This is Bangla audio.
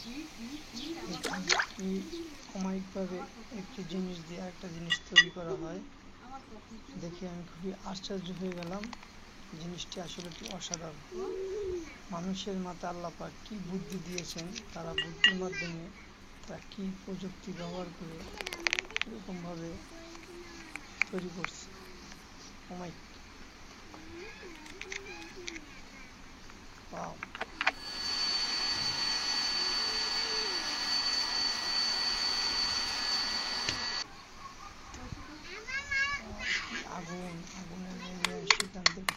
কি অমায়িকভাবে একটি জিনিস দিয়ে আরেকটা জিনিস তৈরি করা হয় দেখে আমি খুবই আশ্চর্য হয়ে গেলাম। জিনিসটি আসলে কি অসাধারণ। মানুষের মাথায় আল্লাহ পাক কি বুদ্ধি দিয়েছেন, তারা বুদ্ধির মাধ্যমে তারা কি প্রযুক্তি ব্যবহার করে এরকমভাবে তৈরি করছে। অমায়িক, ওয়াও। আগুন, আগুনের মুভমেন্ট সেখান থেকে